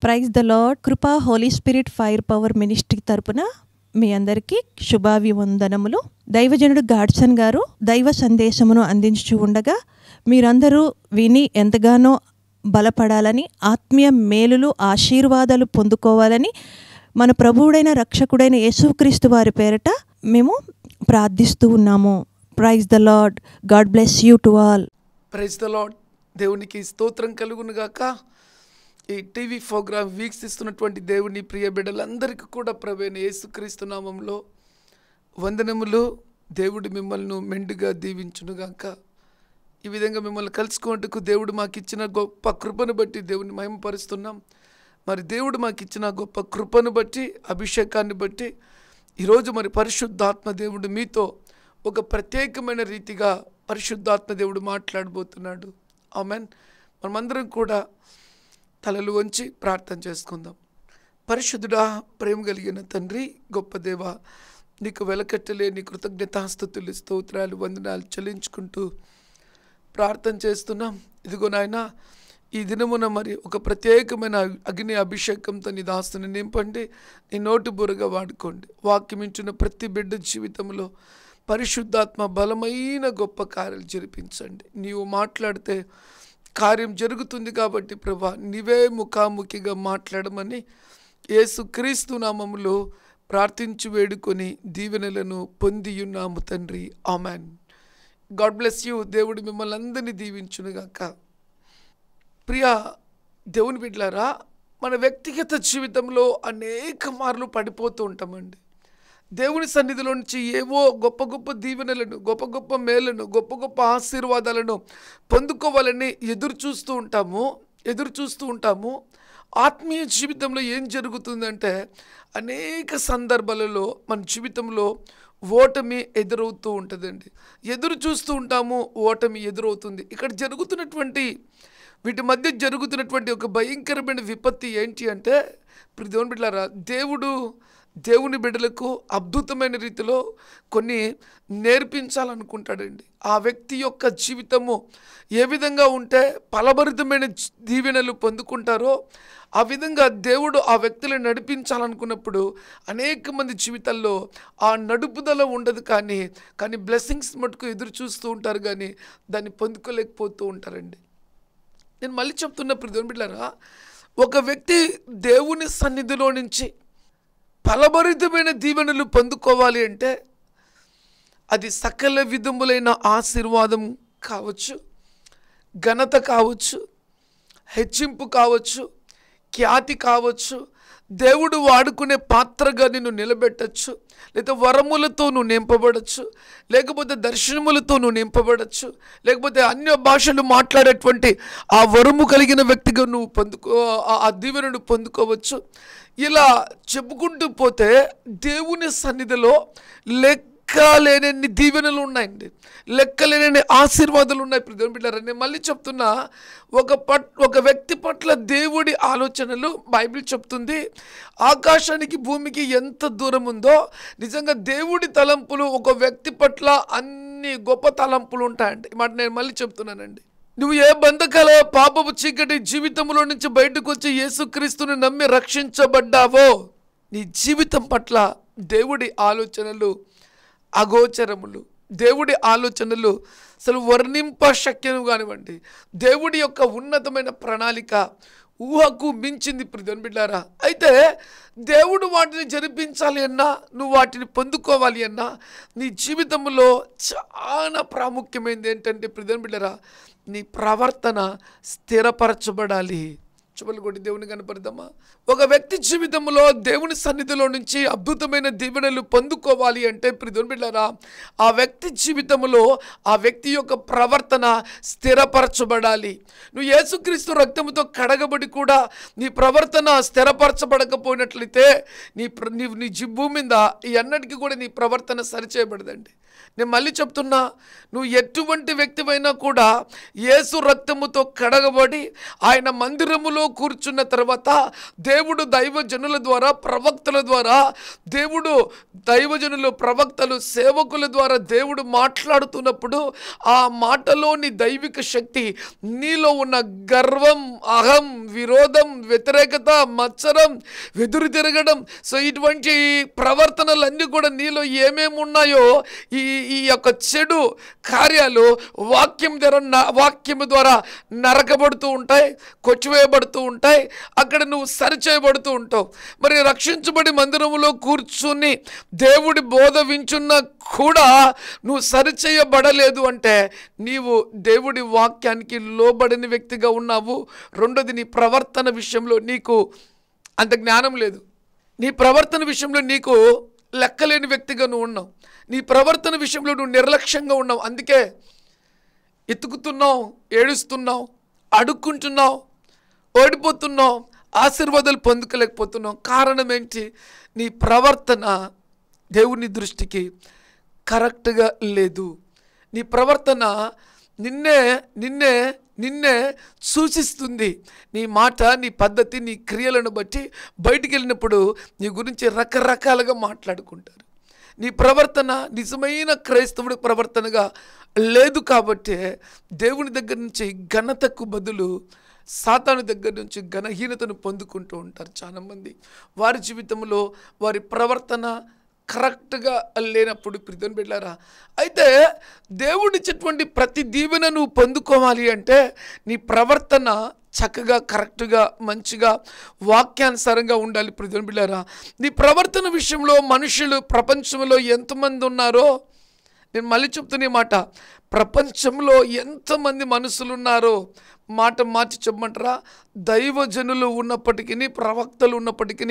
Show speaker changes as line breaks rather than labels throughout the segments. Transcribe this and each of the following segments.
Praise the lord. Krupa holy spirit fire power ministry తరపున మీ అందరికీ శుభాభివందనములు. దైవజనుడు గాడ్సన్ గారు దైవ సందేశమును అందించు ఉండగా మీరందరూ విని ఎంతగానో బలపడాలని, ఆత్మీయ మేలులు ఆశీర్వాదాలు పొందుకోవాలని మన ప్రభువుడైన రక్షకుడైన యేసుక్రీస్తు వారి పేరట మేము ప్రార్థిస్తూ ఉన్నాము. Praise the Lord. God bless you to all.
Praise the Lord. దేవునికి స్తోత్రం కలుగును గాక. ఈ టీవీ ప్రోగ్రాం వీక్షిస్తున్నటువంటి దేవుని ప్రియ బిడ్డలందరికీ కూడా ప్రభువైన యేసుక్రీస్తు నామంలో వందనములు. దేవుడు మిమ్మల్ని మెండుగా దీవించునుగాక. ఈ విధంగా మిమ్మల్ని కలుసుకున్నట్టుకు దేవుడు మాకు ఇచ్చిన గొప్ప కృపను బట్టి దేవుని మహిమపరుస్తున్నాం. మరి దేవుడు మాకు ఇచ్చిన గొప్ప కృపను బట్టి, అభిషేకాన్ని బట్టి ఈరోజు మరి పరిశుద్ధాత్మ దేవుడు మీతో ఒక ప్రత్యేకమైన రీతిగా పరిశుద్ధాత్మ దేవుడు మాట్లాడబోతున్నాడు. ఆమెన్. మనమందరం కూడా తలలు వంచి ప్రార్థన చేసుకుందాం. పరిశుద్ధుడా, ప్రేమ కలిగిన తండ్రి, గొప్ప దేవ, నీకు వెలకట్టలేని కృతజ్ఞతాస్తుతులు, స్తోత్రాలు, వందనాలు చెల్లించుకుంటూ ప్రార్థన చేస్తున్నాం. ఇదిగో నాయన, ఈ దినమున మరి ఒక ప్రత్యేకమైన అగ్ని అభిషేకంతో నీ దాస్తుని నింపండి. నీ నోటి బుర్రగా వాడుకోండి. వాక్యం ఇచ్చిన ప్రతి బిడ్డ జీవితంలో పరిశుద్ధాత్మ బలమైన గొప్ప కార్యాలు జరిపించండి. నీవు మాట్లాడితే కార్యం జరుగుతుంది కాబట్టి ప్రభా, నీవే ముఖాముఖిగా మాట్లాడమని యేసుక్రీస్తు నామములో ప్రార్థించి వేడుకొని దీవెనలను పొందియున్నాము తండ్రి. ఆమెన్. God bless you. దేవుడు మిమ్మల్ని అందరినీ దీవించునుగాక. ప్రియ దేవుని బిడ్డలారా, మన వ్యక్తిగత జీవితంలో అనేక మార్లు పడిపోతూ ఉంటామండి. దేవుని సన్నిధిలో నుంచి ఏవో గొప్ప గొప్ప దీవెనలను, గొప్ప గొప్ప మేలను, గొప్ప గొప్ప ఆశీర్వాదాలను పొందుకోవాలని ఎదురు చూస్తూ ఉంటాము. ఆత్మీయ జీవితంలో ఏం జరుగుతుందంటే అనేక సందర్భాలలో మన జీవితంలో ఓటమి ఎదురవుతూ ఉంటుందండి. ఎదురు చూస్తూ ఉంటాము, ఓటమి ఎదురవుతుంది. ఇక్కడ జరుగుతున్నటువంటి వీటి మధ్య జరుగుతున్నటువంటి ఒక భయంకరమైన విపత్తి ఏంటి అంటే, దేవుని బిడ్డలారా, దేవుని బిడ్డలకు అద్భుతమైన రీతిలో కొన్ని నేర్పించాలనుకుంటాడండి. ఆ వ్యక్తి యొక్క జీవితము ఏ విధంగా ఉంటే ఫలభరితమైన దీవెనలు పొందుకుంటారో ఆ విధంగా దేవుడు ఆ వ్యక్తులను నడిపించాలనుకున్నప్పుడు అనేక మంది జీవితాల్లో ఆ నడుపుదల ఉండదు. కానీ బ్లెస్సింగ్స్ మటుకు ఎదురు చూస్తూ ఉంటారు, కానీ దాన్ని పొందుకోలేకపోతూ ఉంటారండి. నేను మళ్ళీ చెప్తున్న దేవుని బిడ్డలారా, ఒక వ్యక్తి దేవుని సన్నిధిలో నుంచి ఫలభరితమైన దీవెనలు పొందుకోవాలి అంటే అది సకల విధములైన ఆశీర్వాదం కావచ్చు, ఘనత కావచ్చు, హెచ్చింపు కావచ్చు, ఖ్యాతి కావచ్చు, దేవుడు వాడుకునే పాత్రగా నిన్ను నిలబెట్టచ్చు, లేదా వరములతో నువ్వు నింపబడచ్చు, లేకపోతే దర్శనములతో నువ్వు నింపబడచ్చు, లేకపోతే అన్య భాషలు మాట్లాడేటువంటి ఆ వరము కలిగిన వ్యక్తిగా నువ్వు ఆ దీవెనను పొందుకోవచ్చు. ఇలా చెప్పుకుంటూ పోతే దేవుని సన్నిధిలో లెక్కలేనన్ని దీవెనలు ఉన్నాయండి, లెక్కలేనన్ని ఆశీర్వాదాలు ఉన్నాయి. దేవుని బిడ్డలారా, నేను మళ్ళీ చెప్తున్నా, ఒక వ్యక్తి పట్ల దేవుడి ఆలోచనలు బైబిల్ చెప్తుంది ఆకాశానికి భూమికి ఎంత దూరం ఉందో, నిజంగా దేవుడి తలంపులు ఒక వ్యక్తి పట్ల అన్ని గొప్ప తలంపులు ఉంటాయండి. ఈ మాట నేను మళ్ళీ చెప్తున్నానండి. నువ్వు ఏ బంధకాల పాపపు చీకటి జీవితంలో నుంచి బయటకు వచ్చి యేసుక్రీస్తుని నమ్మి రక్షించబడ్డావో, నీ జీవితం పట్ల దేవుడి ఆలోచనలు అగోచరములు, దేవుడి ఆలోచనలు అసలు వర్ణింప శక్యం కానివ్వండి. దేవుడి యొక్క ఉన్నతమైన ప్రణాళిక ఊహకు మించింది దేవుని బిడ్డలారా. అయితే దేవుడు వాటిని జరిపించాలి అన్నా, నువ్వు వాటిని పొందుకోవాలి అన్నా, నీ జీవితంలో చాలా ప్రాముఖ్యమైనది ఏంటంటే దేవుని బిడ్డలారా, నీ ప్రవర్తన స్థిరపరచబడాలి. చుబలు కొట్టి దేవుని కనపడదామా? ఒక వ్యక్తి జీవితంలో దేవుని సన్నిధిలో నుంచి అద్భుతమైన దీవెనలు పొందుకోవాలి అంటే దేవుని బిడ్డలారా, ఆ వ్యక్తి జీవితంలో ఆ వ్యక్తి యొక్క ప్రవర్తన స్థిరపరచబడాలి. నువ్వు యేసుక్రీస్తు రక్తముతో కడగబడి కూడా నీ ప్రవర్తన స్థిరపరచబడకపోయినట్లయితే నీ భూమి మీద ఈ అన్నిటికీ కూడా నీ ప్రవర్తన సరిచేయబడదండి. నేను మళ్ళీ చెప్తున్నా, నువ్వు ఎటువంటి వ్యక్తివైనా కూడా యేసు రక్తముతో కడగబడి ఆయన మందిరములో మందిరములో కూర్చున్న తర్వాత దేవుడు దైవజనుల ద్వారా, ప్రవక్తల ద్వారా, దేవుడు దైవజనులు, ప్రవక్తలు, సేవకుల ద్వారా దేవుడు మాట్లాడుతున్నప్పుడు ఆ మాటలోని దైవిక శక్తి, నీలో ఉన్న గర్వం, అహం, విరోధం, వ్యతిరేకత, మత్సరం, వెదురు తిరగడం, సో ఇటువంటి ప్రవర్తనలన్నీ కూడా నీలో ఏమేమి ఉన్నాయో ఈ యొక్క చెడు కార్యాలు వాక్యము ద్వారా నరకబడుతూ ఉంటాయి, కొచ్చివేయబడుతూ ఉంటాయి. అక్కడ నువ్వు సరిచేయబడుతూ ఉంటావు. మరి రక్షించబడి మందిరములో కూర్చుని దేవుడి బోధ వించున్నా కూడా నువ్వు సరిచేయబడలేదు అంటే నీవు దేవుడి వాక్యానికి లోబడిన వ్యక్తిగా ఉన్నావు. రెండోది, నీ ప్రవర్తన విషయంలో నీకు అంత జ్ఞానం లేదు. నీ ప్రవర్తన విషయంలో నీకు లెక్కలేని వ్యక్తిగా నువ్వు ఉన్నావు. నీ ప్రవర్తన విషయంలో నువ్వు నిర్లక్ష్యంగా ఉన్నావు. అందుకే ఎత్తుకుతున్నావు, ఏడుస్తున్నావు, అడుక్కుంటున్నావు, ఓడిపోతున్నావు, ఆశీర్వాదాలు పొందుకోలేకపోతున్నావు. కారణం ఏంటి? నీ ప్రవర్తన దేవుని దృష్టికి కరెక్ట్గా లేదు. నీ ప్రవర్తన నిన్నే నిన్నే నిన్నే సూచిస్తుంది. నీ మాట, నీ పద్ధతి, నీ క్రియలను బట్టి బయటికి వెళ్ళినప్పుడు నీ గురించి రకరకాలుగా మాట్లాడుకుంటారు. నీ ప్రవర్తన నిజమైన క్రైస్తవుడి ప్రవర్తనగా లేదు. కాబట్టి దేవుని దగ్గర నుంచి ఘనతకు బదులు సాతాను దగ్గర నుంచి ఘనహీనతను పొందుకుంటూ ఉంటారు చాలామంది. వారి జీవితంలో వారి ప్రవర్తన కరెక్ట్గా లేనప్పుడు ప్రియమైన బిడ్డలారా, అయితే దేవుడిచ్చేటువంటి ప్రతి దీవెన నువ్వు పొందుకోవాలి అంటే నీ ప్రవర్తన చక్కగా, కరెక్ట్గా, మంచిగా, వాక్యానుసారంగా ఉండాలి. ప్రియమైన బిడ్డలారా, నీ ప్రవర్తన విషయంలో మనుషులు ప్రపంచంలో ఎంతమంది ఉన్నారో, నేను మళ్ళీ చెప్తున్న మాట, ప్రపంచంలో ఎంతమంది మనుషులు ఉన్నారో మాట మార్చి చెప్పమంటారా? దైవజనులు ఉన్నప్పటికీ, ప్రవక్తలు ఉన్నప్పటికీ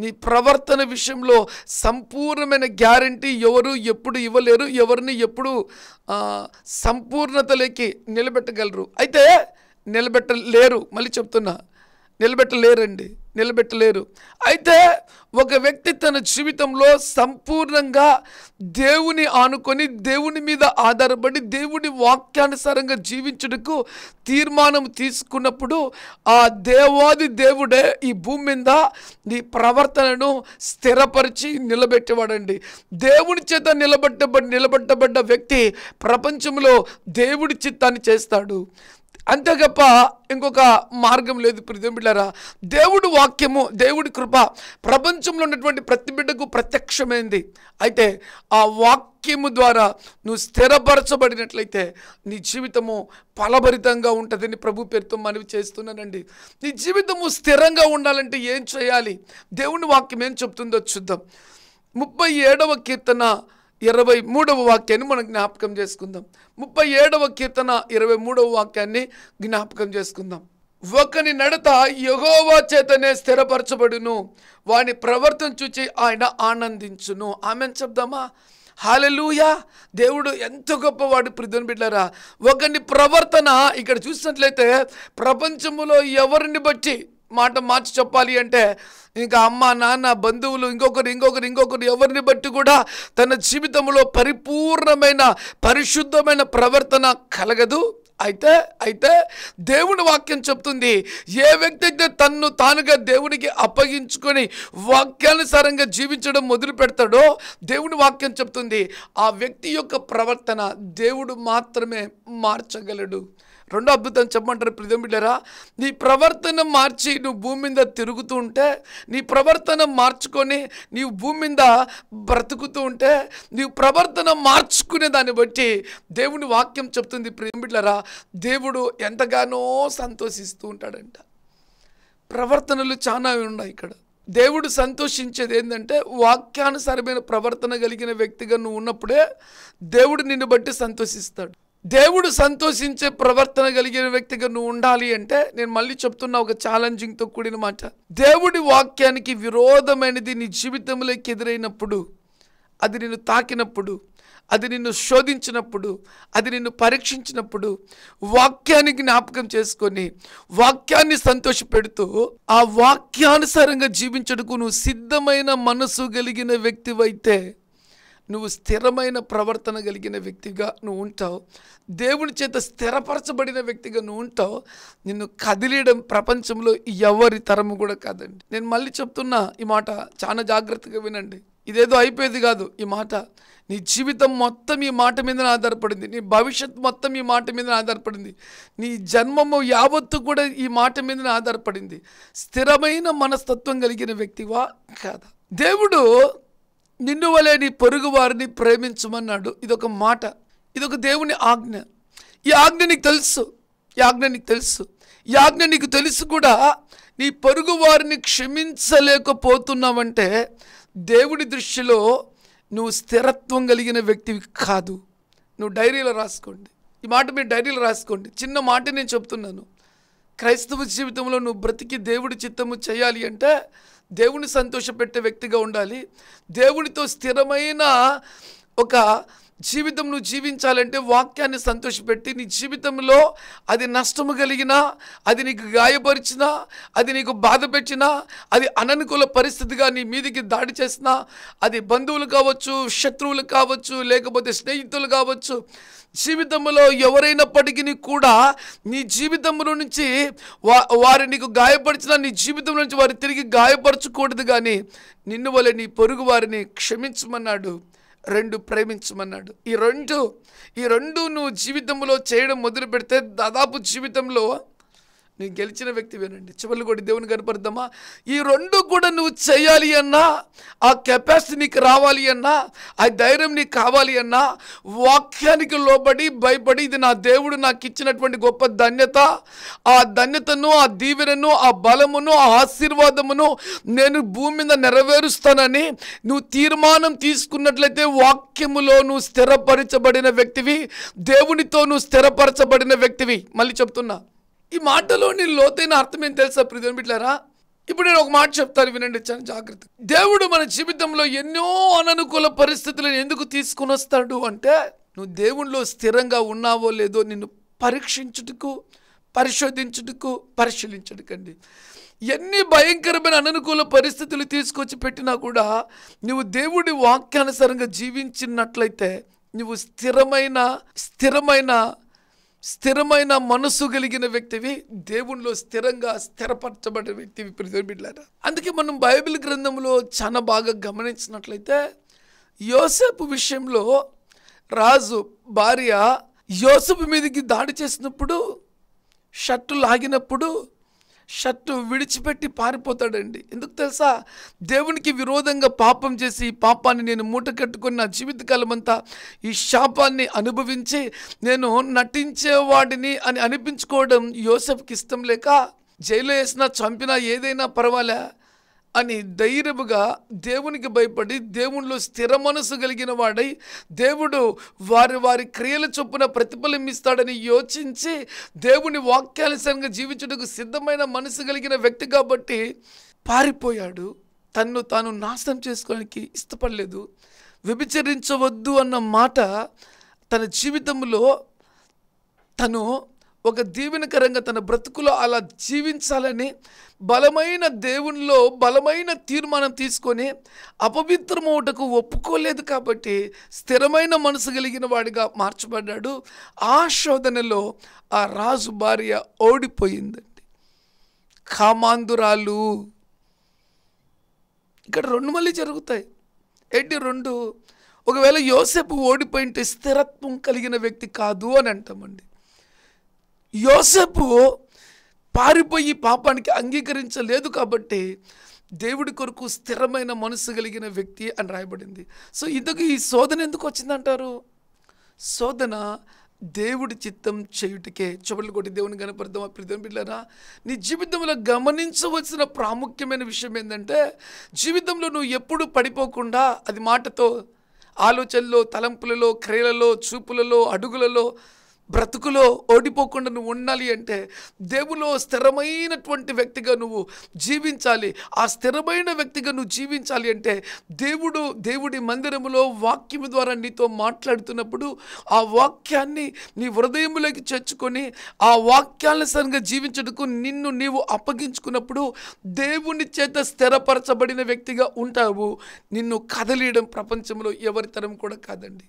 నీ ప్రవర్తన విషయంలో సంపూర్ణమైన గ్యారంటీ ఎవరు ఎప్పుడు ఇవ్వలేరు. ఎవరిని ఎప్పుడు సంపూర్ణతలోకి నిలబెట్టగలరు? అయితే నిలబెట్టలేరు. మళ్ళీ చెప్తున్నా, నిలబెట్టలేరు. అయితే ఒక వ్యక్తి తన జీవితంలో సంపూర్ణంగా దేవుని ఆనుకొని, దేవుని మీద ఆధారపడి, దేవుని వాక్యానుసారంగా జీవించుటకు తీర్మానం తీసుకున్నప్పుడు ఆ దేవాది దేవుడే ఈ భూమి మీద నీ ప్రవర్తనను స్థిరపరిచి నిలబెట్టేవాడండి. దేవుని చేత నిలబెట్టబడ్డ వ్యక్తి ప్రపంచంలో దేవుడి చిత్తాన్ని చేస్తాడు. అంతే గొప్ప ఇంకొక మార్గం లేదు. ప్రియమైన బిడ్డలారా, దేవుడి వాక్యము, దేవుడి కృప ప్రపంచంలో ఉన్నటువంటి ప్రతి బిడ్డకు ప్రత్యక్షమైంది. అయితే ఆ వాక్యము ద్వారా నువ్వు స్థిరపరచబడినట్లయితే నీ జీవితము ఫలభరితంగా ఉంటుందని ప్రభు పేరుతో మనవి చేస్తున్నానండి. నీ జీవితము స్థిరంగా ఉండాలంటే ఏం చేయాలి? దేవుని వాక్యం ఏం చెప్తుందో చూద్దాం. 37వ కీర్తన 23వ వాక్యాన్ని మనం జ్ఞాపకం చేసుకుందాం. 37వ కీర్తన 23వ వాక్యాన్ని జ్ఞాపకం చేసుకుందాం. ఒకని నడత యెహోవా చేతనే స్థిరపరచబడును, వాని ప్రవర్తన చూచి ఆయన ఆనందించును. ఆమెన్ చెప్దామా? హల్లెలూయా. దేవుడు ఎంత గొప్పవాడు. ప్రియమైన బిడ్డలారా, ఒకని ప్రవర్తన ఇక్కడ చూసినట్లయితే ప్రపంచంలో ఎవరిని బట్టి మాట మార్చి చెప్పాలి అంటే ఇంకా అమ్మ, నాన్న, బంధువులు, ఇంకొకరు ఎవరిని బట్టి కూడా తన జీవితంలో పరిపూర్ణమైన పరిశుద్ధమైన ప్రవర్తన కలగదు. అయితే దేవుని వాక్యం చెప్తుంది, ఏ వ్యక్తి అయితే తన్ను తానుగా దేవునికి అప్పగించుకొని వాక్యానుసారంగా జీవించడం మొదలు పెడతాడో దేవుని వాక్యం చెప్తుంది ఆ వ్యక్తి యొక్క ప్రవర్తన దేవుడు మాత్రమే మార్చగలడు. రెండో అద్భుతం చెప్పమంటారు ప్రియమైన బిడ్డలారా, నీ ప్రవర్తన మార్చి నువ్వు భూమి మీద తిరుగుతూ ఉంటే, నీ ప్రవర్తన మార్చుకొని నీవు భూమి మీద బ్రతుకుతూ ఉంటే, నీవు ప్రవర్తన మార్చుకునే దాన్ని బట్టి దేవుని వాక్యం చెప్తుంది ప్రియమైన బిడ్డలారా, దేవుడు ఎంతగానో సంతోషిస్తూ ఉంటాడంట. ప్రవర్తనలు చాలా ఉన్నాయి ఇక్కడ. దేవుడు సంతోషించేది ఏంటంటే వాక్యానుసారమైన ప్రవర్తన కలిగిన వ్యక్తిగా నువ్వు ఉన్నప్పుడే దేవుడు నిన్ను బట్టి సంతోషిస్తాడు. దేవుడు సంతోషించే ప్రవర్తన కలిగిన వ్యక్తిగా నువ్వు ఉండాలి అంటే నేను మళ్ళీ చెప్తున్నా ఒక ఛాలెంజింగ్తో కూడిన మాట. దేవుడి వాక్యానికి విరోధమైనది నీ జీవితంలోకి ఎదురైనప్పుడు, అది నిన్ను తాకినప్పుడు, అది నిన్ను శోధించినప్పుడు, అది నిన్ను పరీక్షించినప్పుడు వాక్యాన్ని జ్ఞాపకం చేసుకొని వాక్యాన్ని సంతోషపెడుతూ ఆ వాక్యానుసారంగా జీవించడానికి నువ్వు సిద్ధమైన మనసు కలిగిన వ్యక్తివైతే నువ్వు స్థిరమైన ప్రవర్తన కలిగిన వ్యక్తిగా నువ్వు ఉంటావు. దేవుని చేత స్థిరపరచబడిన వ్యక్తిగా నువ్వు ఉంటావు. నిన్ను కదిలియడం ప్రపంచంలో ఎవరి తరము కూడా కాదండి. నేను మళ్ళీ చెప్తున్నా, ఈ మాట చాలా జాగ్రత్తగా వినండి. ఇదేదో అయిపోయేది కాదు. ఈ మాట నీ జీవితం మొత్తం ఈ మాట మీద ఆధారపడింది. నీ భవిష్యత్ మొత్తం ఈ మాట మీద ఆధారపడింది. నీ జన్మము యావత్తు కూడా ఈ మాట మీద ఆధారపడింది. స్థిరమైన మనస్తత్వం కలిగిన వ్యక్తివా కాదా? దేవుడు నిన్ను వలె నీ పొరుగు వారిని ప్రేమించమన్నాడు. ఇదొక మాట, ఇదొక దేవుని ఆజ్ఞ. ఈ ఆజ్ఞ నీకు తెలుసు, ఈ ఆజ్ఞ నీకు తెలుసు, ఈ ఆజ్ఞ నీకు తెలుసు కూడా నీ పొరుగు వారిని క్షమించలేకపోతున్నావంటే దేవుడి దృష్టిలో నువ్వు స్థిరత్వం కలిగిన వ్యక్తివి కాదు. నువ్వు డైరీలో రాసుకోండి, ఈ మాట మీరు డైరీలో రాసుకోండి. చిన్న మాట నేను చెప్తున్నాను. క్రైస్తవ జీవితంలో నువ్వు బ్రతికి దేవుడి చిత్తము చేయాలి అంటే దేవుని సంతోషపెట్టే వ్యక్తిగా ఉండాలి. దేవునితో స్థిరమైన ఒక జీవితం నువ్వు జీవించాలంటే వాక్యాన్ని సంతోషపెట్టి, నీ జీవితంలో అది నష్టము కలిగినా, అది నీకు గాయపరిచినా, అది నీకు బాధ పెట్టినా, అది అననుకూల పరిస్థితిగా నీ మీదికి దాడి చేసినా, అది బంధువులు కావచ్చు, శత్రువులు కావచ్చు, లేకపోతే స్నేహితులు కావచ్చు, జీవితంలో ఎవరైనప్పటికీ కూడా నీ జీవితంలో నుంచి వారు నీకు గాయపరిచినా నీ జీవితం నుంచి వారు తిరిగి గాయపరచకూడదు. కానీ నిన్ను వలె నీ పొరుగు వారిని క్షమించమన్నాడు, 2 ప్రేమించమన్నాడు. ఈ రెండు నువ్వు జీవితంలో చేయడం మొదలు పెడితే దాదాపు జీవితంలో నువ్వు గెలిచిన వ్యక్తివేనండి. చివర్లు కూడా దేవుని కనపడదామా? ఈ 2 కూడా నువ్వు చేయాలి అన్నా, ఆ కెపాసిటీ నీకు రావాలి అన్నా, ఆ ధైర్యం నీకు కావాలి అన్నా, వాక్యానికి లోబడి భయపడి ఇది నా దేవుడు నాకు ఇచ్చినటువంటి గొప్ప ధన్యత, ఆ ధన్యతను, ఆ దీవెనను, ఆ బలమును, ఆ ఆశీర్వాదమును నేను భూమి మీద నెరవేరుస్తానని నువ్వు తీర్మానం తీసుకున్నట్లయితే వాక్యములో నువ్వు స్థిరపరచబడిన వ్యక్తివి, దేవునితో నువ్వు స్థిరపరచబడిన వ్యక్తివి. మళ్ళీ చెప్తున్నా, ఈ మాటలోని లోతైన అర్థం ఏం తెలుసా ప్రియమైన బిడ్డలారా? ఇప్పుడు నేను ఒక మాట చెప్తాను, వినండి చాలా జాగ్రత్త. దేవుడు మన జీవితంలో ఎన్నో అననుకూల పరిస్థితులను ఎందుకు తీసుకుని వస్తాడు అంటే, నువ్వు దేవునిలో స్థిరంగా ఉన్నావో లేదో నిన్ను పరీక్షించుటకు, పరిశోధించుటకు, పరిశీలించుటకండి. ఎన్ని భయంకరమైన అననుకూల పరిస్థితులు తీసుకొచ్చి పెట్టినా కూడా నువ్వు దేవుడి వాక్యానుసారంగా జీవించినట్లయితే నువ్వు స్థిరమైన మనసు కలిగిన వ్యక్తివి, దేవునిలో స్థిరపరచబడిన వ్యక్తివి ప్రియమైన. అందుకే మనం బైబిల్ గ్రంథంలో చాలా బాగా గమనించినట్లయితే యోసేపు విషయంలో రాజు భార్య యోసేపు మీదకి దాడి చేసినప్పుడు, షర్టు లాగినప్పుడు షర్టు విడిచిపెట్టి పారిపోతాడండి. ఎందుకు తెలుసా? దేవునికి విరోధంగా పాపం చేసి ఈ పాపాన్ని నేను మూట కట్టుకుని నా జీవితకాలం అంతా ఈ శాపాన్ని అనుభవించి నేను నటించేవాడిని అని అనిపించుకోవడం యోసేపుకి ఇష్టం లేక, జైల్లో వేసినా చంపినా ఏదైనా పర్వాలే అని ధైర్యముగా దేవునికి భయపడి దేవునిలో స్థిర మనసు కలిగిన వాడై దేవుడు వారి క్రియల చొప్పున ప్రతిఫలం ఇస్తాడని యోచించి దేవుని వాక్యానుసారంగా జీవించుటకు సిద్ధమైన మనసు కలిగిన వ్యక్తి కాబట్టి పారిపోయాడు. తన్ను తాను నాశనం చేసుకోవడానికి ఇష్టపడలేదు. వ్యభిచరించవద్దు అన్న మాట తన జీవితంలో తను ఒక దీవెనకరంగా తన బ్రతుకులో అలా జీవించాలని బలమైన దేవునిలో బలమైన తీర్మానం తీసుకొని అపవిత్రమవుటకు ఒప్పుకోలేదు కాబట్టి స్థిరమైన మనసు కలిగిన వాడిగా మార్చబడ్డాడు. ఆ శోధనలో ఆ రాజు భార్య ఓడిపోయిందండి. కామాంధురాలు. ఇక్కడ 2 మళ్ళీ జరుగుతాయి. ఏంటి 2? ఒకవేళ యోసేపు ఓడిపోయింటే స్థిరత్వం కలిగిన వ్యక్తి కాదు అని అంటామండి. యోసేపు పారిపోయి పాపానికి అంగీకరించలేదు కాబట్టి దేవుడి కొరకు స్థిరమైన మనసు కలిగిన వ్యక్తి అని రాయబడింది. సో ఇందుకు ఈ శోధన ఎందుకు వచ్చిందంటారు? శోధన దేవుడి చిత్తం చేయుటకే. చెవులు కొట్టి దేవుని కనపడదామా ప్రియమైన బిడ్డలారా? నీ జీవితంలో గమనించవలసిన ప్రాముఖ్యమైన విషయం ఏంటంటే, జీవితంలో నువ్వు ఎప్పుడు పడిపోకుండా, అది మాటతో, ఆలోచనలో, తలంపులలో, క్రియలలో, చూపులలో, అడుగులలో బ్రతుకులో ఓడిపోకుండా నువ్వు ఉండాలి అంటే దేవులో స్థిరమైనటువంటి వ్యక్తిగా నువ్వు జీవించాలి. ఆ స్థిరమైన వ్యక్తిగా నువ్వు జీవించాలి అంటే దేవుడి మందిరములో వాక్యము ద్వారా నీతో మాట్లాడుతున్నప్పుడు ఆ వాక్యాన్ని నీ హృదయములోకి చేర్చుకొని ఆ వాక్యానుసారంగా జీవించడానికి నిన్ను నీవు అప్పగించుకున్నప్పుడు దేవుని చేత స్థిరపరచబడిన వ్యక్తిగా ఉంటావు. నిన్ను కదలియడం ప్రపంచంలో ఎవరి తరం కూడా కాదండి.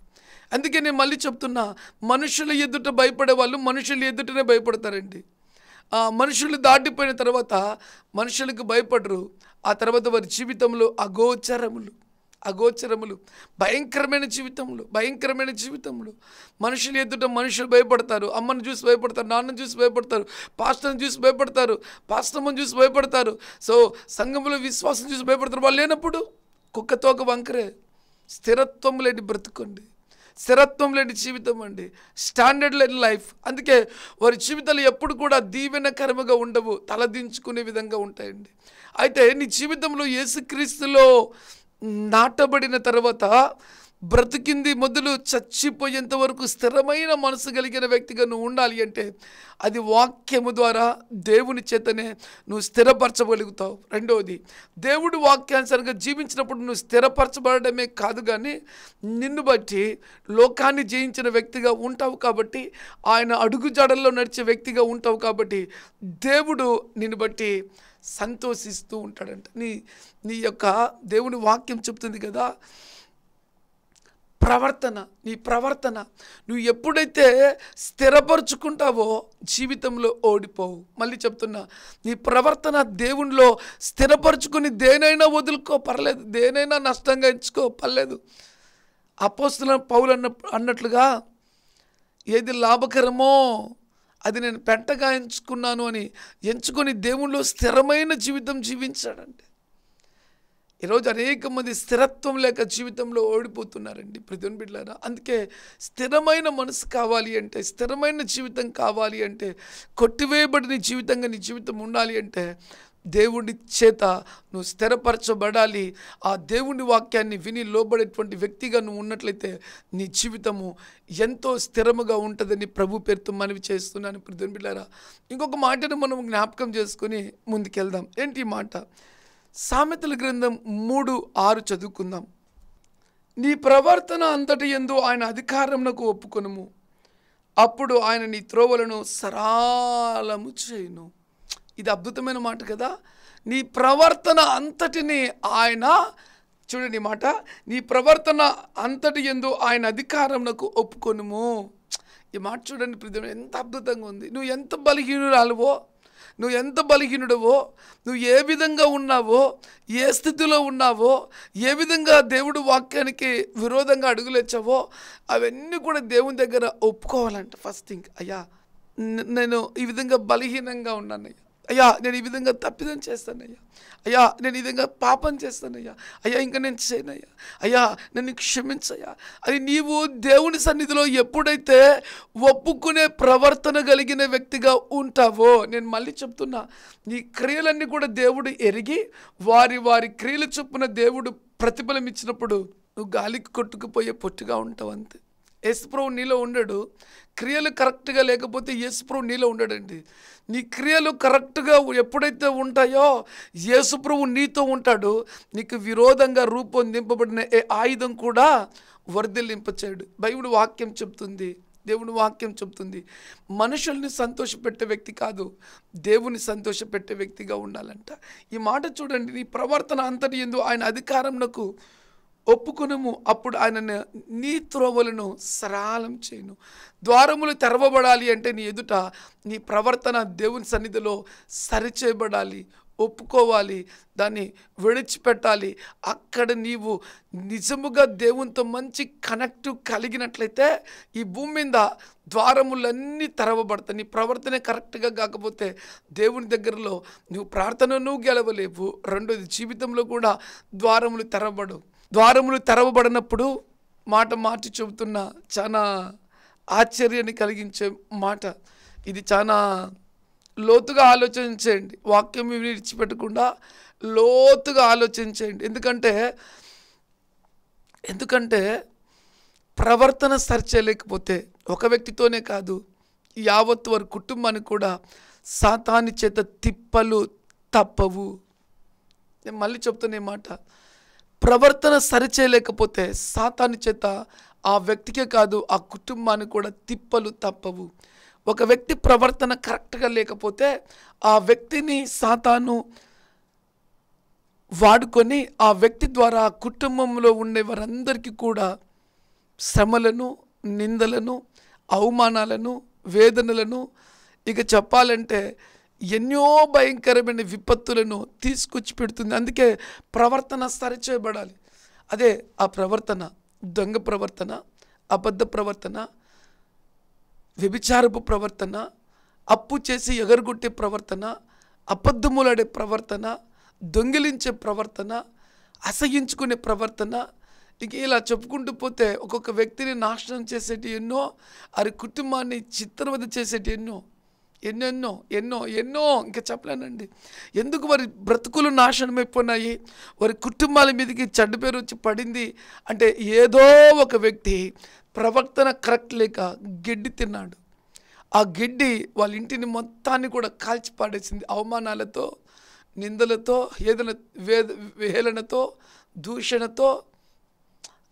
అందుకే నేను మళ్ళీ చెప్తున్నా, మనుషుల ఎదుట భయపడే వాళ్ళు మనుషుల ఎదుటనే భయపడతారండి. మనుషులు దాటిపోయిన తర్వాత మనుషులకు భయపడరు. ఆ తర్వాత వారి జీవితంలో అగోచరములు భయంకరమైన జీవితంలో మనుషులు ఎదుట మనుషులు భయపడతారు. అమ్మను చూసి భయపడతారు, నాన్నను చూసి భయపడతారు, పాస్టర్ని చూసి భయపడతారు, పాస్టర్ని చూసి భయపడతారు. సో సంఘంలో విశ్వాసం చూసి భయపడతారు. వాళ్ళు లేనప్పుడు కుక్కతోక వంకరే. స్థిరత్వం లేని బ్రతుకండి, స్థిరత్వం లేని జీవితం అండి, స్టాండర్డ్ లేని లైఫ్. అందుకే వారి జీవితాలు ఎప్పుడు కూడా దీవెనకరముగా ఉండవు, తలదించుకునే విధంగా ఉంటాయండి. అయితే నీ జీవితంలో యేసుక్రీస్తులో నాటబడిన తర్వాత బ్రతికింది మొదలు చచ్చిపోయేంత వరకు స్థిరమైన మనసు కలిగిన వ్యక్తిగా నువ్వు ఉండాలి అంటే అది వాక్యము ద్వారా దేవుని చేతనే నువ్వు స్థిరపరచగలుగుతావు. రెండవది, దేవుడు వాక్యానుసారంగా జీవించినప్పుడు నువ్వు స్థిరపరచబడమే కాదు, కానీ నిన్ను బట్టి లోకాన్ని జయించిన వ్యక్తిగా ఉంటావు. కాబట్టి ఆయన అడుగుజాడల్లో నడిచే వ్యక్తిగా ఉంటావు. కాబట్టి దేవుడు నిన్ను బట్టి సంతోషిస్తూ ఉంటాడంట. నీ యొక్క దేవుని వాక్యం చెప్తుంది కదా, నీ ప్రవర్తన నువ్వు ఎప్పుడైతే స్థిరపరుచుకుంటావో జీవితంలో ఓడిపోవు. మళ్ళీ చెప్తున్నా, నీ ప్రవర్తన దేవునిలో స్థిరపరుచుకుని దేనైనా వదులుకో పర్లేదు, దేనైనా నష్టంగా ఎంచుకో పర్లేదు. అపోస్తలుడైన పౌలు అన్నట్లుగా ఏది లాభకరమో అది నేను పెంటగా ఎంచుకున్నాను అని ఎంచుకొని దేవునిలో స్థిరమైన జీవితం జీవించాడంటే. ఈరోజు అనేక మంది స్థిరత్వం లేక జీవితంలో ఓడిపోతున్నారండి ప్రతిని బిడ్డలారా. అందుకే స్థిరమైన మనసు కావాలి అంటే, స్థిరమైన జీవితం కావాలి అంటే, కొట్టివేయబడిన జీవితంగా నీ జీవితం ఉండాలి అంటే దేవుని చేత నువ్వు స్థిరపరచబడాలి. ఆ దేవుని వాక్యాన్ని విని లోబడేటువంటి వ్యక్తిగా నువ్వు ఉన్నట్లయితే నీ జీవితము ఎంతో స్థిరముగా ఉంటుందని ప్రభు పేరుతో మనవి చేస్తున్నాను ప్రతిని బిడ్డలారా. ఇంకొక మాటను మనం జ్ఞాపకం చేసుకుని ముందుకెళ్దాం. ఏంటి ఈ మాట? సామెతల గ్రంథం 3:6 చదువుకుందాం. నీ ప్రవర్తన అంతటి యందు ఆయన అధికారమునకు ఒప్పుకొనుము, అప్పుడు ఆయన నీ త్రోవలను సరళము చేయును. ఇది అద్భుతమైన మాట కదా. నీ ప్రవర్తన అంతటిని ఆయన, చూడండి మాట, నీ ప్రవర్తన అంతటి యందు ఆయన అధికారమునకు ఒప్పుకొనుము. ఈ మాట చూడండి ప్రియమైన, ఎంత అద్భుతంగా ఉంది. నువ్వు ఎంత బలహీనురాలువో, నువ్వు ఎంత బలహీనుడవో, నువ్వు ఏ విధంగా ఉన్నావో, ఏ స్థితిలో ఉన్నావో, ఏ విధంగా దేవుడు వాక్యానికి విరోధంగా అడుగులేచ్చావో అవన్నీ కూడా దేవుని దగ్గర ఒప్పుకోవాలంట. ఫస్ట్ థింగ్, అయ్యా నేను ఈ విధంగా బలహీనంగా ఉన్నానయ్యా, అయ్యా నేను ఈ విధంగా తప్పిదం చేస్తానయ్యా, అయ్యా నేను ఈ విధంగా పాపం చేస్తానయ్యా, అయ్యా ఇంకా నేను చేయనయ్యా, అయ్యా నన్ను క్షమించయ్యా అని నీవు దేవుని సన్నిధిలో ఎప్పుడైతే ఒప్పుకునే ప్రవర్తన కలిగిన వ్యక్తిగా ఉంటావో, నేను మళ్ళీ చెప్తున్నా, నీ క్రియలన్నీ కూడా దేవుడు ఎరిగి వారి క్రియల చొప్పున దేవుడు ప్రతిఫలం ఇచ్చినప్పుడు నువ్వు గాలికి కొట్టుకుపోయే పొట్టుగా ఉంటావు అంతే. యేసుప్రభు నీలో ఉండడు. క్రియలు కరెక్ట్గా లేకపోతే యేసుప్రభు నీలో ఉండడండి. నీ క్రియలు కరెక్ట్గా ఎప్పుడైతే ఉంటాయో యేసుప్రభు నీతో ఉంటాడు. నీకు విరోధంగా రూపొందింపబడిన ఏ ఆయుధం కూడా వర్ధిల్లింపచేయడు. బైబిల్ వాక్యం చెప్తుంది, దేవుని వాక్యం చెప్తుంది, మనుషుల్ని సంతోషపెట్టే వ్యక్తి కాదు, దేవుని సంతోషపెట్టే వ్యక్తిగా ఉండాలంట. ఈ మాట చూడండి, నీ ప్రవర్తన అంతటి యందు ఆయన అధికారమునకు ఒప్పుకొనుము, అప్పుడు ఆయన నీ త్రోవలను సరళం చేయును. ద్వారములు తెరవబడాలి అంటే నీ ఎదుట నీ ప్రవర్తన దేవుని సన్నిధిలో సరిచేయబడాలి, ఒప్పుకోవాలి, దాన్ని విడిచిపెట్టాలి. అక్కడ నీవు నిజముగా దేవునితో మంచి కనెక్ట్ కలిగినట్లయితే ఈ భూమి మీద ద్వారములన్నీ తెరవబడతాయి. నీ ప్రవర్తన కరెక్ట్గా కాకపోతే దేవుని దగ్గరలో నువ్వు ప్రార్థనను గెలవలేవు. రెండోది, జీవితంలో కూడా ద్వారములు తెరవబడినప్పుడు మాట మార్చి చెబుతున్నా, చాలా ఆశ్చర్యాన్ని కలిగించే మాట ఇది. చాలా లోతుగా ఆలోచించేయండి, వాక్యం విడిచిపెట్టకుండా లోతుగా ఆలోచించేయండి. ఎందుకంటే ప్రవర్తన సరిచేయలేకపోతే ఒక వ్యక్తితోనే కాదు, యావత్ వారి కుటుంబానికి కూడా సాతాను చేత తిప్పలు తప్పవు. నేను మళ్ళీ చెప్తున్న ఈ మాట, ప్రవర్తన సరిచేయలేకపోతే సాతాను చేత ఆ వ్యక్తికే కాదు ఆ కుటుంబానికి కూడా తిప్పలు తప్పవు. ఒక వ్యక్తి ప్రవర్తన కరెక్ట్గా లేకపోతే ఆ వ్యక్తిని సాతాను వాడుకొని ఆ వ్యక్తి ద్వారా ఆ కుటుంబంలో ఉండే వారందరికీ కూడా శ్రమలను, నిందలను, అవమానాలను, వేదనలను, ఇక చెప్పాలంటే ఎన్నో భయంకరమైన విపత్తులను తీసుకొచ్చి పెడుతుంది. అందుకే ప్రవర్తన సరిచేయబడాలి. అదే ఆ ప్రవర్తన దొంగ ప్రవర్తన, అబద్ధ ప్రవర్తన, వ్యభిచారపు ప్రవర్తన, అప్పు చేసి ఎగరగొట్టే ప్రవర్తన, అబద్ధములాడే ప్రవర్తన, దొంగిలించే ప్రవర్తన, అసహించుకునే ప్రవర్తన, ఇక ఇలా చెప్పుకుంటూ పోతే ఒక్కొక్క వ్యక్తిని నాశనం చేసేటి ఎన్నో, వారి కుటుంబాన్ని చిత్రవద చేసేటి ఎన్నో ఎన్నెన్నో ఎన్నో ఎన్నో ఇంకా చెప్పలేనండి. ఎందుకు వారి బ్రతుకులు నాశనం అయిపోయినాయి, వారి కుటుంబాల మీదకి చెడ్డ పేరు వచ్చి పడింది అంటే ఏదో ఒక వ్యక్తి ప్రవర్తన కరెక్ట్ లేక గడ్డి తిన్నాడు. ఆ గడ్డి వాళ్ళ ఇంటిని మొత్తాన్ని కూడా కాల్చి పాడేసింది. అవమానాలతో, నిందలతో, హేళనతో, దూషణతో.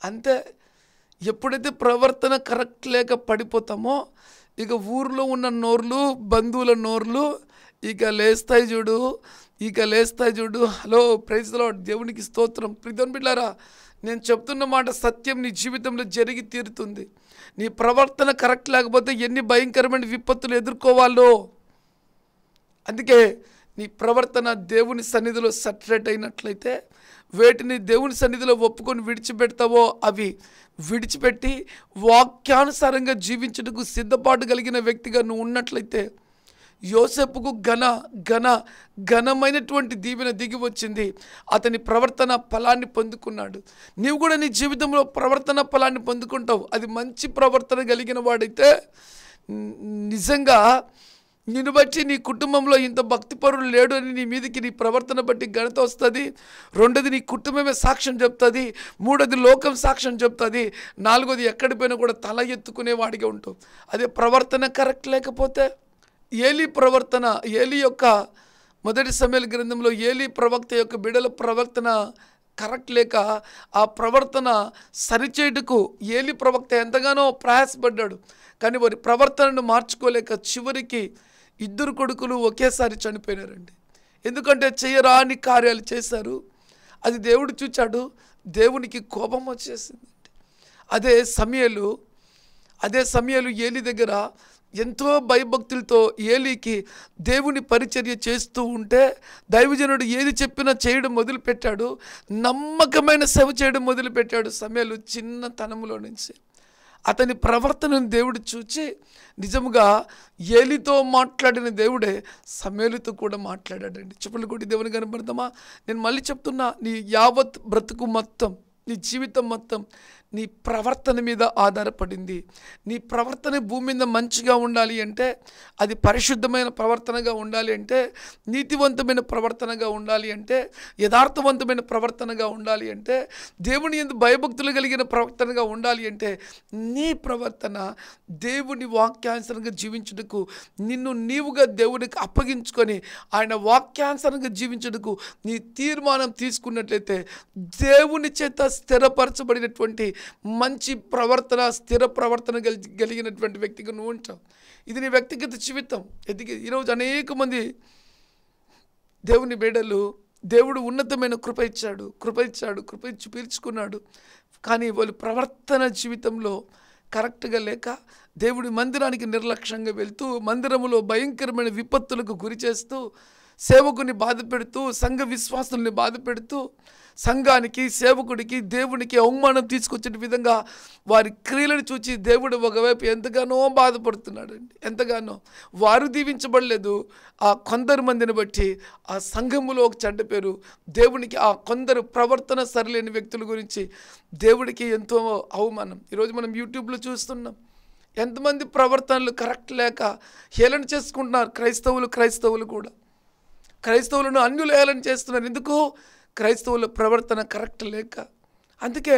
అంతే. ఎప్పుడైతే ప్రవర్తన కరెక్ట్ లేక పడిపోతామో ఇక ఊర్లో ఉన్న నోర్లు, బంధువుల నోర్లు ఇక లేస్తాయి చూడు. హలో, ప్రైజ్ ది లార్డ్, దేవునికి స్తోత్రం. ప్రియమైన బిడ్డలారా, నేను చెప్తున్న మాట సత్యం. నీ జీవితంలో జరిగి తీరుతుంది. నీ ప్రవర్తన కరెక్ట్ లేకపోతే ఎన్ని భయంకరమైన విపత్తులు ఎదుర్కోవాలో. అందుకే నీ ప్రవర్తన దేవుని సన్నిధిలో సటరేట్ అయినట్లయితే, వేటిని దేవుని సన్నిధిలో ఒప్పుకొని విడిచిపెడతావో అవి విడిచిపెట్టి వాక్యానుసారంగా జీవించుటకు సిద్ధపాటు కలిగిన వ్యక్తిగా నువ్వు ఉన్నట్లయితే, యోసేపుకు ఘనమైనటువంటి దీవెన దిగి వచ్చింది. అతని ప్రవర్తన ఫలాన్ని పొందుకున్నాడు. నీవు కూడా నీ జీవితంలో ప్రవర్తన ఫలాన్ని పొందుకుంటావు. అది మంచి ప్రవర్తన కలిగిన వాడైతే నిజంగా నిన్ను బట్టి నీ కుటుంబంలో ఇంత భక్తిపరులు లేడు అని నీ మీదకి నీ ప్రవర్తన బట్టి ఘనత వస్తుంది. రెండోది నీ కుటుంబమే సాక్ష్యం చెప్తుంది. మూడోది లోకం సాక్ష్యం చెప్తుంది. నాలుగోది ఎక్కడి పోయినా కూడా తల ఎత్తుకునే వాడిగా ఉంటావు. అదే ప్రవర్తన కరెక్ట్ లేకపోతే, ఏలీ ప్రవర్తన, ఏలీ యొక్క మొదటి సమూయేలు గ్రంథంలో ఏలీ ప్రవక్త యొక్క బిడ్డల ప్రవర్తన కరెక్ట్ లేక ఆ ప్రవర్తన సరిచేయుటకు ఏలీ ప్రవక్త ఎంతగానో ప్రయాసపడ్డాడు. కానీ వారి ప్రవర్తనను మార్చుకోలేక చివరికి 2 కొడుకులు ఒకేసారి చనిపోయినారండి. ఎందుకంటే చేయరాని కార్యాలు చేశారు. అది దేవుడు చూచాడు. దేవునికి కోపం వచ్చేసిందండి. అదే సమూయేలు ఏలీ దగ్గర ఎంతో భయభక్తులతో ఏలీకి దేవుని పరిచర్య చేస్తూ ఉంటే దైవజనుడు ఏది చెప్పినా చేయడం మొదలుపెట్టాడు. నమ్మకమైన సేవ చేయడం మొదలుపెట్టాడు సమూయేలు చిన్నతనంలో నుంచి. అతని ప్రవర్తనను దేవుడు చూచి నిజముగా ఏలీతో మాట్లాడిన దేవుడే సమూయేలుతో కూడా మాట్లాడాడండి. చెప్పులు కొట్టి దేవుని కనబడతామా? నేను మళ్ళీ చెప్తున్నా, నీ యావత్ బ్రతుకు మొత్తం, నీ జీవితం మొత్తం నీ ప్రవర్తన మీద ఆధారపడింది. నీ ప్రవర్తన భూమి మీద మంచిగా ఉండాలి అంటే, అది పరిశుద్ధమైన ప్రవర్తనగా ఉండాలి అంటే, నీతివంతమైన ప్రవర్తనగా ఉండాలి అంటే, యథార్థవంతమైన ప్రవర్తనగా ఉండాలి అంటే, దేవుని యందు భయభక్తులు కలిగిన ప్రవర్తనగా ఉండాలి అంటే, నీ ప్రవర్తన దేవుని వాక్యానుసారంగా జీవించుటకు, నిన్ను నీవుగా దేవునికి అప్పగించుకొని ఆయన వాక్యానుసారంగా జీవించుటకు నీ తీర్మానం తీసుకున్నట్లయితే, దేవుని చేత స్థిరపరచబడినటువంటి మంచి ప్రవర్తన, స్థిర ప్రవర్తన కలిగినటువంటి వ్యక్తిగా నువ్వు ఉంటావు. ఇది నీ వ్యక్తిగత జీవితం. ఈరోజు అనేక మంది దేవుని బిడ్డలు దేవుడు ఉన్నతమైన కృప ఇచ్చి పీల్చుకున్నాడు. కానీ వాళ్ళు ప్రవర్తన జీవితంలో కరెక్ట్గా లేక దేవుడి మందిరానికి నిర్లక్ష్యంగా వెళ్తూ, మందిరములో భయంకరమైన విపత్తులకు గురి చేస్తూ, సేవకుని బాధ పెడుతూ, సంఘ విశ్వాసుల్ని బాధ పెడుతూ, సంఘానికి, సేవకుడికి, దేవునికి అవమానం తీసుకొచ్చే విధంగా వారి క్రియలను చూచి దేవుడు ఒకవైపు ఎంతగానో బాధపడుతున్నాడండి. ఎంతగానో వారు దీవించబడలేదు. ఆ కొందరు మందిని బట్టి ఆ సంఘములో ఒక చెడ్డ పేరు, దేవునికి ఆ కొందరు ప్రవర్తన సరిలేని వ్యక్తుల గురించి దేవుడికి ఎంతో అవమానం. ఈరోజు మనం యూట్యూబ్లో చూస్తున్నాం, ఎంతమంది ప్రవర్తనలు కరెక్ట్ లేక హేళన చేసుకుంటున్నారు. క్రైస్తవులు కూడా క్రైస్తవులను అన్యులు హేళన చేస్తున్నారు. ఎందుకు? క్రైస్తవుల ప్రవర్తన కరెక్ట్ లేక. అందుకే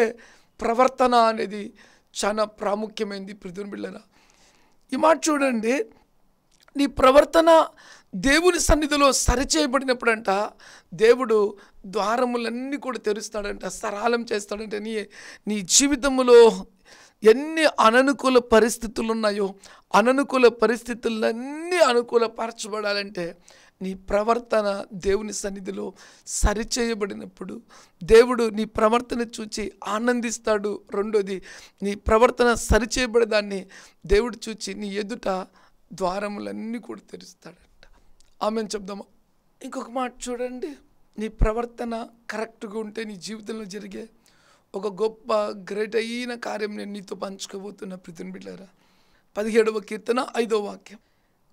ప్రవర్తన అనేది చాలా ప్రాముఖ్యమైనది. ప్రియమైన బిడ్డలారా, ఈ మాట చూడండి, నీ ప్రవర్తన దేవుని సన్నిధిలో సరిచేయబడినప్పుడంట దేవుడు ద్వారములన్నీ కూడా తెరుస్తాడంట, సరళం చేస్తాడంట. నీ జీవితంలో ఎన్ని అననుకూల పరిస్థితులు ఉన్నాయో అననుకూల పరిస్థితులన్నీ అనుకూలపరచబడాలంటే నీ ప్రవర్తన దేవుని సన్నిధిలో సరిచేయబడినప్పుడు దేవుడు నీ ప్రవర్తన చూచి ఆనందిస్తాడు. రెండోది, నీ ప్రవర్తన సరిచేయబడేదాన్ని దేవుడు చూచి నీ ఎదుట ద్వారములన్నీ కూడా తెరుస్తాడంట. ఆమెను చెప్దామా? ఇంకొక మాట చూడండి, నీ ప్రవర్తన కరెక్ట్గా ఉంటే నీ జీవితంలో జరిగే ఒక గొప్ప గ్రేట్ అయిన కార్యం నేను నీతో పంచుకోబోతున్నా ప్రియమైన బిడ్డలారా. 17వ కీర్తన 5వ వాక్యం,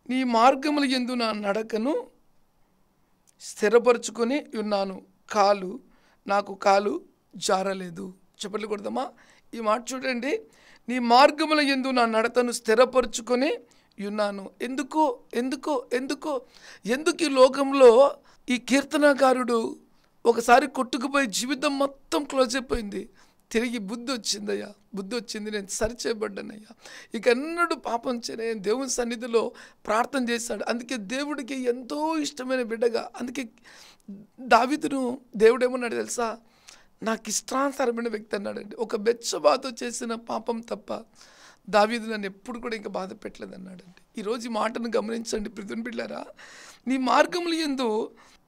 నీ మార్గముల యందు నా నడకను స్థిరపరుచుకొని ఉన్నాను, నాకు కాలు జారలేదు. చెప్పలు కొడదామా? ఈ మాట చూడండి, నీ మార్గముల యందు నా నడకను స్థిరపరుచుకొని ఉన్నాను. ఎందుకు ఎందుకు ఎందుకు ఎందుకు ఈ లోకంలో ఈ కీర్తనకారుడు ఒకసారి కొట్టుకుపోయి జీవితం మొత్తం క్లోజ్ అయిపోయింది, తిరిగి బుద్ధి వచ్చిందయ్యా, బుద్ధి వచ్చింది, నేను సరిచేయబడ్డానయ్యా, ఇక ఎన్నడూ పాపం చేయను, దేవుని సన్నిధిలో ప్రార్థన చేశాడు. అందుకే దేవుడికి ఎంతో ఇష్టమైన బిడ్డగా, అందుకే దావీదును దేవుడు ఏమన్నాడు తెలుసా? నాకు ఇష్టానుసారమైన వ్యక్తి అన్నాడండి. ఒక బెత్షెబాతో చేసిన పాపం తప్ప దావీదు నన్ను ఎప్పుడు కూడా ఇంకా బాధ పెట్టలేదు అన్నాడండి. ఈరోజు ఈ మాటను గమనించండి ప్రియమైన బిడ్డలారా. నీ మార్గముల యందు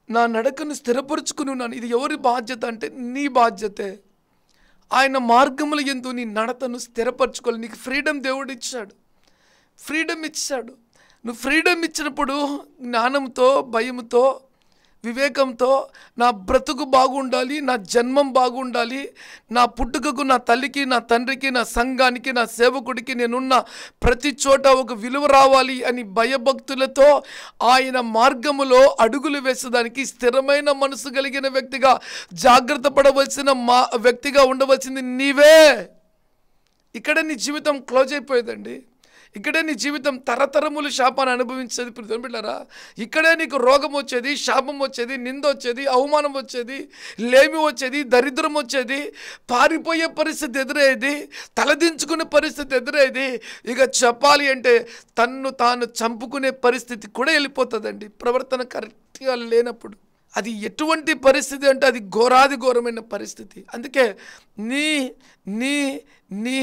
నా నడకను స్థిరపరుచుకుని ఉన్నాను. ఇది ఎవరి బాధ్యత అంటే నీ బాధ్యతే. ఆయన మార్గముల యందు నీ నడతను స్థిరపరచుకోవాలి. నీకు ఫ్రీడమ్ దేవుడు ఇచ్చాడు, ఫ్రీడమ్ ఇచ్చాడు. నువ్వు ఫ్రీడమ్ ఇచ్చినప్పుడు జ్ఞానంతో, భయంతో, వివేకంతో నా బ్రతుకు బాగుండాలి, నా జన్మం బాగుండాలి, నా పుట్టుకకు, నా తల్లికి, నా తండ్రికి, నా సంఘానికి, నా సేవకుడికి నేనున్న ప్రతి చోట ఒక విలువ రావాలి అని భయభక్తులతో ఆయన మార్గములో అడుగులు వేసేదానికి స్థిరమైన మనసు కలిగిన వ్యక్తిగా, జాగ్రత్త పడవలసిన వ్యక్తిగా ఉండవలసింది నీవే. ఇక్కడ నీ జీవితం క్లోజ్ అయిపోయేదండి. ఇక్కడే నీ జీవితం తరతరములు శాపాన్ని అనుభవించేది ప్రియమైన బిడ్డలారా. ఇక్కడే నీకు రోగం వచ్చేది, శాపం వచ్చేది, నింద వచ్చేది, అవమానం వచ్చేది, లేమి వచ్చేది, దరిద్రం వచ్చేది, పారిపోయే పరిస్థితి ఎదురయ్యేది, తలదించుకునే పరిస్థితి ఎదురయ్యేది. ఇక చెప్పాలి అంటే తన్ను తాను చంపుకునే పరిస్థితి కూడా వెళ్ళిపోతుందండి ప్రవర్తన కరెక్ట్గా లేనప్పుడు. అది ఎటువంటి పరిస్థితి అంటే అది ఘోరాది ఘోరమైన పరిస్థితి. అందుకే నీ నీ నీ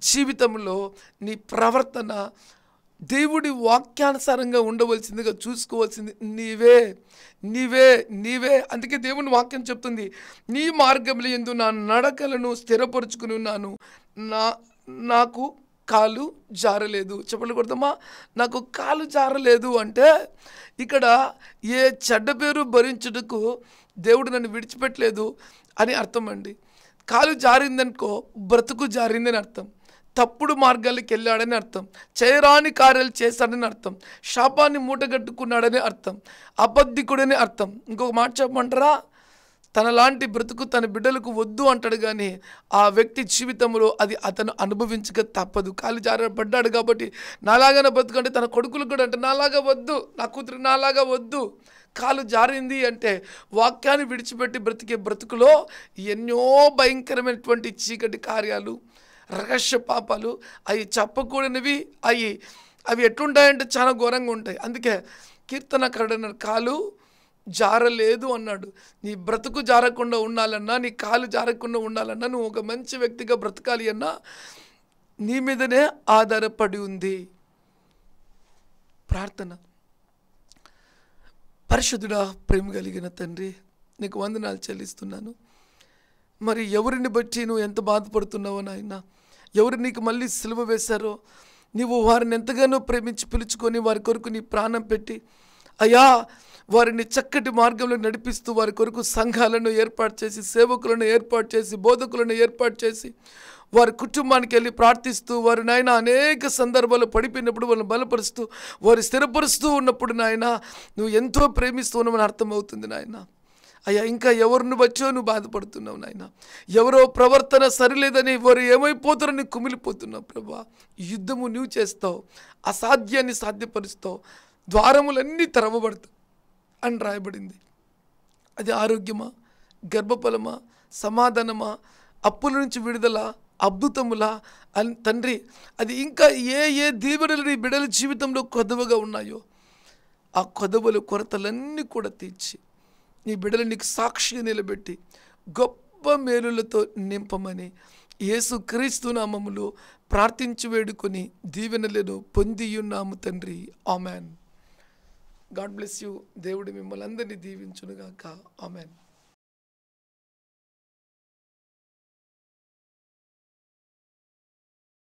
జీవితంలో నీ ప్రవర్తన దేవుడి వాక్యానుసారంగా ఉండవలసిందిగా చూసుకోవాల్సింది నీవే నీవే నీవే. అందుకే దేవుని వాక్యం చెప్తుంది, నీ మార్గముల యందు నా నడకలను స్థిరపరుచుకుని ఉన్నాను, నాకు కాలు జారలేదు. చెప్పలు కొడతామా? నాకు కాలు జారలేదు అంటే ఇక్కడ ఏ చెడ్డ పేరు భరించుటకు దేవుడు నన్ను విడిచిపెట్టలేదు అని అర్థం అండి. కాలు జారిందనుకో బ్రతుకు జారిందని అర్థం, తప్పుడు మార్గాలకు వెళ్ళాడని అర్థం, చేయరాని కార్యాలు చేశాడని అర్థం, శాపాన్ని మూటగట్టుకున్నాడని అర్థం, అబద్ధికుడని అర్థం. ఇంకొక మాట చెప్పమంటారా? తనలాంటి బ్రతుకు తన బిడ్డలకు వద్దు అంటాడు, కానీ ఆ వ్యక్తి జీవితంలో అది అతను అనుభవించక తప్పదు. కాలు జారబడ్డాడు కాబట్టి నాలాగానే బ్రతుకంటే తన కొడుకులు కూడా అంటే నాలాగా వద్దు, నా కూతురు నాలాగా వద్దు. కాలు జారింది అంటే వాక్యాన్ని విడిచిపెట్టి బ్రతికే బ్రతుకులో ఎన్నో భయంకరమైనటువంటి చీకటి కార్యాలు, రహస్య పాపాలు, అవి చెప్పకూడనివి, అవి ఎట్లుంటాయంటే చాలా ఘోరంగా ఉంటాయి. అందుకే కీర్తనకారుడు అన్నాడు, కాలు జారలేదు అన్నాడు. నీ బ్రతుకు జారకుండా ఉండాలన్నా, నీ కాలు జారకుండా ఉండాలన్నా, నువ్వు ఒక మంచి వ్యక్తిగా బ్రతకాలి అన్నా నీ మీదనే ఆధారపడి ఉంది. ప్రార్థన. పరిశుద్ధుడా, ప్రేమ కలిగిన తండ్రి, నీకు వందనాలు చెల్లిస్తున్నాను. మరి ఎవరిని బట్టి నువ్వు ఎంత బాధపడుతున్నావో నాయన, ఎవరు నీకు మళ్ళీ సిలువ వేశారో, నీవు వారిని ఎంతగానో ప్రేమించి పిలుచుకొని వారి కొరకు నీ ప్రాణం పెట్టి అయ్యా వారిని చక్కటి మార్గంలో నడిపిస్తూ వారి కొరకు సంఘాలను ఏర్పాటు చేసి, సేవకులను ఏర్పాటు చేసి, బోధకులను ఏర్పాటు చేసి వారి కుటుంబానికి వెళ్ళి ప్రార్థిస్తూ వారు నాయన అనేక సందర్భాలు పడిపోయినప్పుడు వాళ్ళని బలపరుస్తూ వారు స్థిరపరుస్తూ ఉన్నప్పుడు నాయన నువ్వు ఎంతో ప్రేమిస్తూ ఉన్నామని అర్థమవుతుంది నాయన. అయ్యా ఇంకా ఎవరిని బచ్చో నువ్వు బాధపడుతున్నావు నాయన, ఎవరో ప్రవర్తన సరిలేదని వారు ఏమైపోతారని కుమిలిపోతున్నావు ప్రభా. యుద్ధము నువ్వు చేస్తావు, అసాధ్యాన్ని సాధ్యపరుస్తావు, ద్వారములన్నీ తెరవబడతావు అని రాయబడింది. అది ఆరోగ్యమా, గర్భఫలమా, సమాధానమా, అప్పుల నుంచి విడుదల, అద్భుతములా అని తండ్రి, అది ఇంకా ఏ దీవెనలు నీ బిడ్డల జీవితంలో కొద్దువగా ఉన్నాయో ఆ కొదవలు కొరతలన్నీ కూడా తీర్చి నీ బిడ్డలు నీకు సాక్షిగా నిలబెట్టి గొప్ప మేలులతో నింపమని యేసుక్రీస్తు నామములో ప్రార్థించి వేడుకొని దీవెనలను పొందియున్నాము తండ్రి. ఆమెన్. God bless you. దేవుడు మిమ్మల్ని అందరినీ దీవించునుగాక. ఆమెన్.